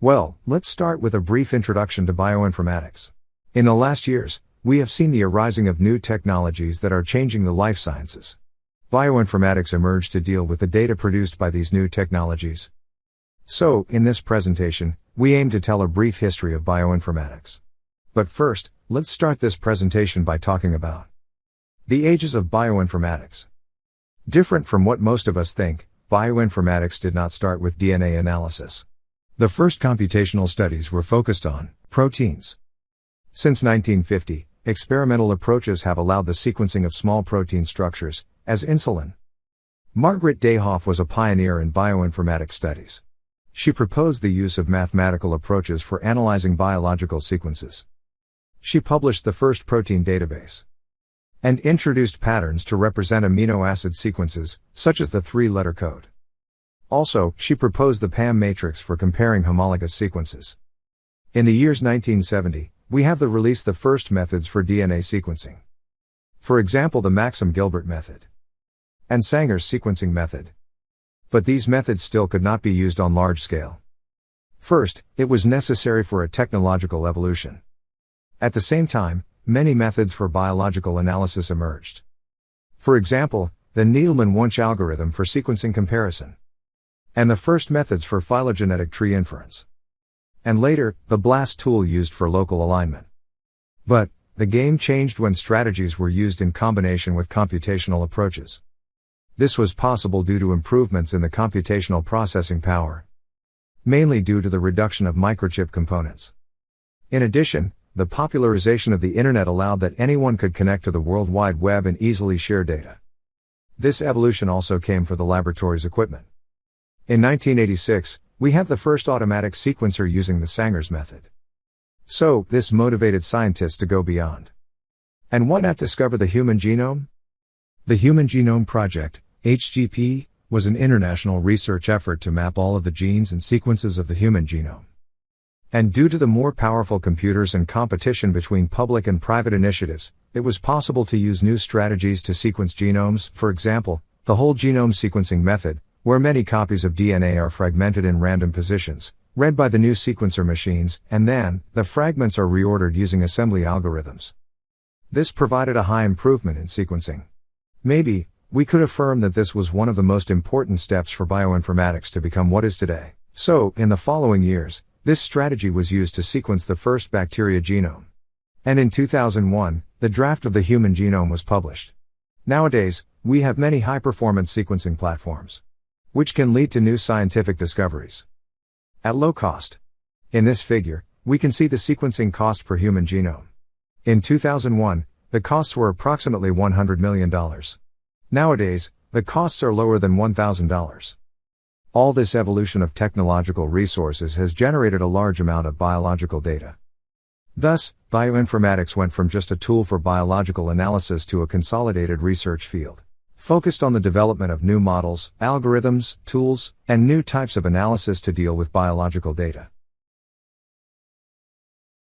Well, let's start with a brief introduction to bioinformatics. In the last years, we have seen the arising of new technologies that are changing the life sciences. Bioinformatics emerged to deal with the data produced by these new technologies. So, in this presentation, we aim to tell a brief history of bioinformatics. But first, let's start this presentation by talking about the ages of bioinformatics. Different from what most of us think, bioinformatics did not start with DNA analysis. The first computational studies were focused on proteins. Since 1950, experimental approaches have allowed the sequencing of small protein structures, as insulin. Margaret Dayhoff was a pioneer in bioinformatics studies. She proposed the use of mathematical approaches for analyzing biological sequences. She published the first protein database and introduced patterns to represent amino acid sequences, such as the three-letter code. Also, she proposed the PAM matrix for comparing homologous sequences. In the years 1970, we have released the first methods for DNA sequencing. For example, the Maxam-Gilbert method and Sanger's sequencing method. But these methods still could not be used on large scale. First, it was necessary for a technological evolution. At the same time, many methods for biological analysis emerged. For example, the Needleman-Wunsch algorithm for sequencing comparison, and the first methods for phylogenetic tree inference. And later, the BLAST tool used for local alignment. But, the game changed when strategies were used in combination with computational approaches. This was possible due to improvements in the computational processing power, mainly due to the reduction of microchip components. In addition, the popularization of the Internet allowed that anyone could connect to the World Wide Web and easily share data. This evolution also came for the laboratory's equipment. In 1986, we have the first automatic sequencer using the Sanger's method. So, this motivated scientists to go beyond. And why not discover the human genome? The Human Genome Project, HGP, was an international research effort to map all of the genes and sequences of the human genome. And due to the more powerful computers and competition between public and private initiatives, it was possible to use new strategies to sequence genomes, for example, the whole genome sequencing method, where many copies of DNA are fragmented in random positions, read by the new sequencer machines, and then, the fragments are reordered using assembly algorithms. This provided a high improvement in sequencing. Maybe, we could affirm that this was one of the most important steps for bioinformatics to become what is today. So, in the following years, this strategy was used to sequence the first bacteria genome. And in 2001, the draft of the human genome was published. Nowadays, we have many high-performance sequencing platforms, which can lead to new scientific discoveries at low cost. In this figure, we can see the sequencing cost per human genome. In 2001, the costs were approximately $100 million. Nowadays, the costs are lower than $1,000. All this evolution of technological resources has generated a large amount of biological data. Thus, bioinformatics went from just a tool for biological analysis to a consolidated research field, focused on the development of new models, algorithms, tools, and new types of analysis to deal with biological data.